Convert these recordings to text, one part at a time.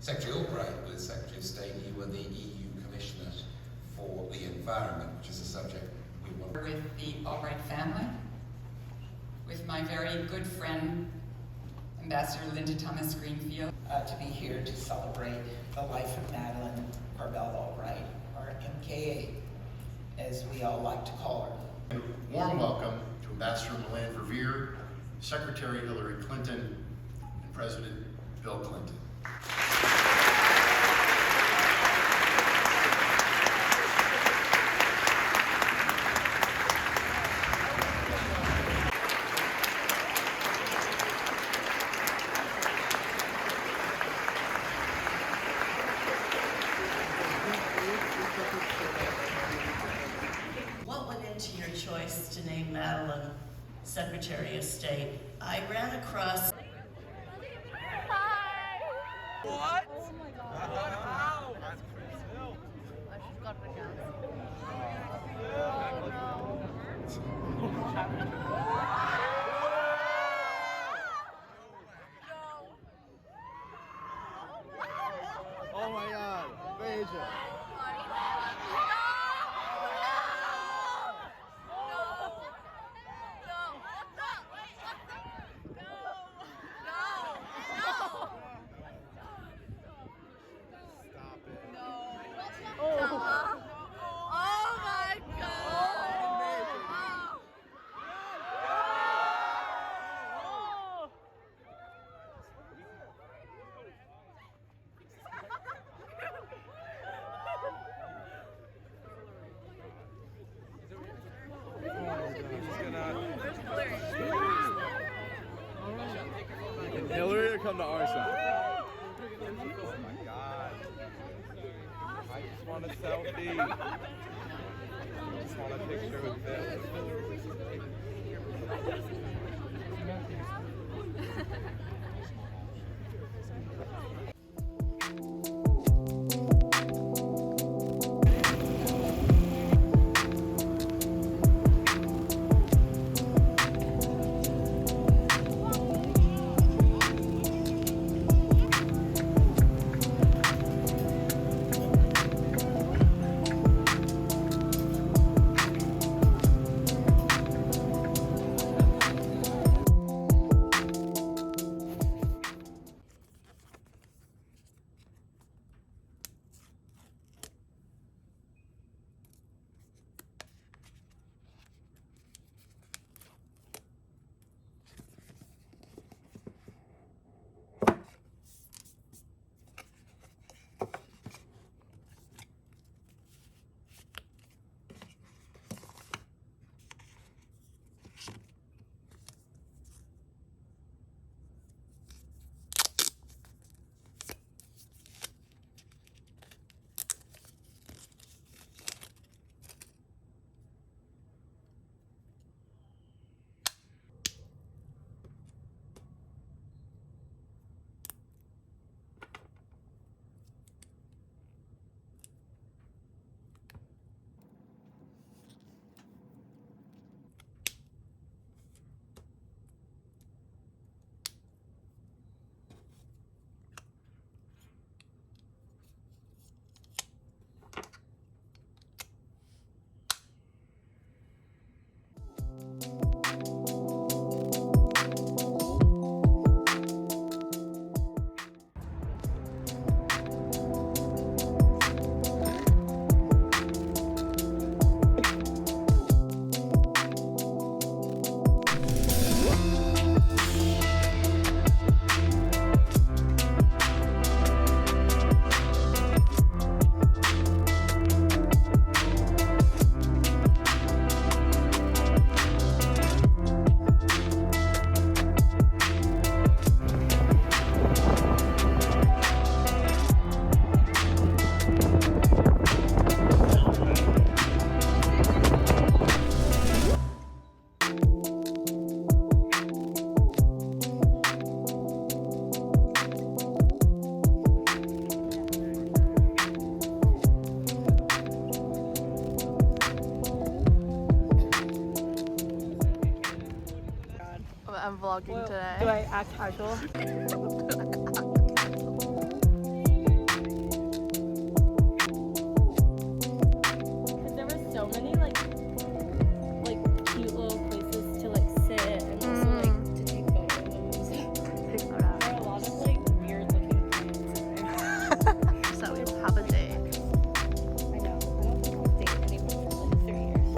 Secretary Albright was Secretary of State, you were the EU Commissioner for the Environment, which is a subject we want. With the Albright family, with my very good friend, Ambassador Linda Thomas Greenfield, to be here to celebrate the life of Madeleine Corbell Albright, or MKA, as we all like to call her. Warm welcome to Ambassador Melanne Verveer, Secretary Hillary Clinton, and President Bill Clinton. What went into your choice to name Madeleine Secretary of State? I ran across... What? Oh my god. Wow. That's crazy. I should got the gas. Oh my god. Major. Hillary, come to our side. Oh my god. I just want a selfie. I just want a picture with them. I'm vlogging today. Do I act casual? There were so many like cute little places to like sit and also like to take photos. Take photos. There are a lot of like weird looking plants in there. So have a day. I know. I don't think I'll date anyone for like 3 years.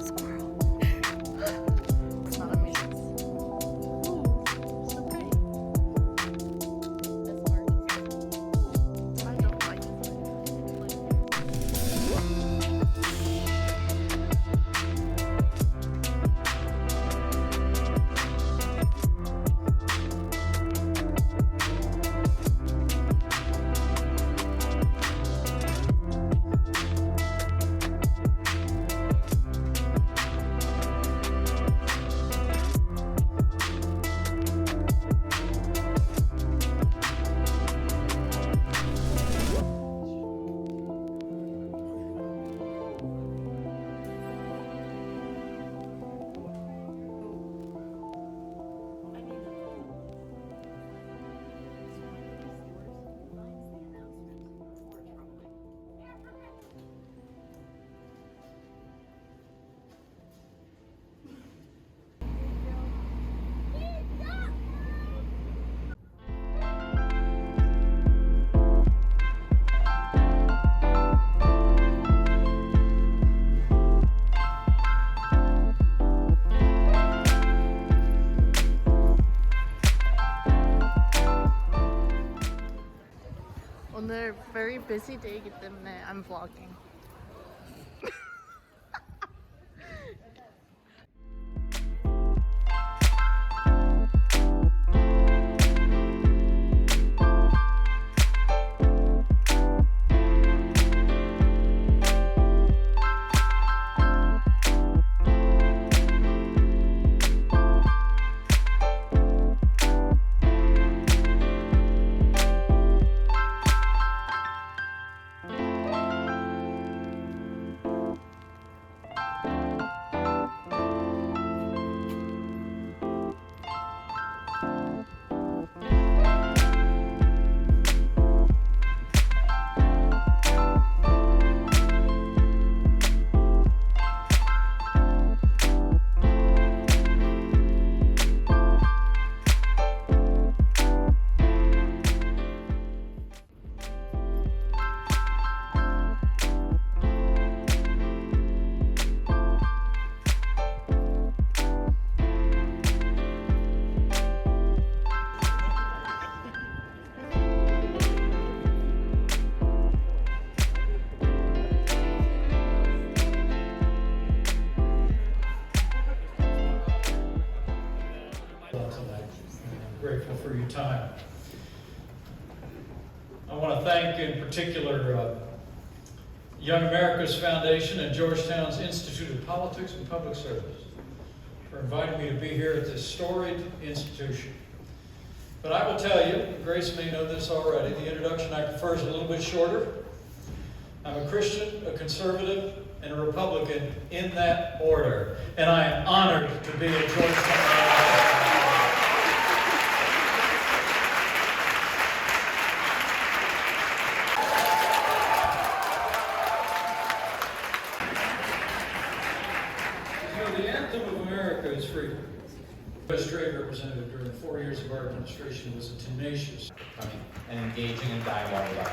Squirrel. It's not a maze. Ooh, so pretty. That's art. I don't like it. 오늘 very busy day이기 때문에 I'm vlogging. Grateful for your time. I want to thank in particular Young America's Foundation and Georgetown's Institute of Politics and Public Service for inviting me to be here at this storied institution. But I will tell you, Grace may know this already, the introduction I prefer is a little bit shorter. I'm a Christian, a conservative, and a Republican in that order, and I am honored to be at Georgetown. The anthem of America is freedom. U.S. Trade Representative during 4 years of our administration was a tenacious and engaging in dialogue about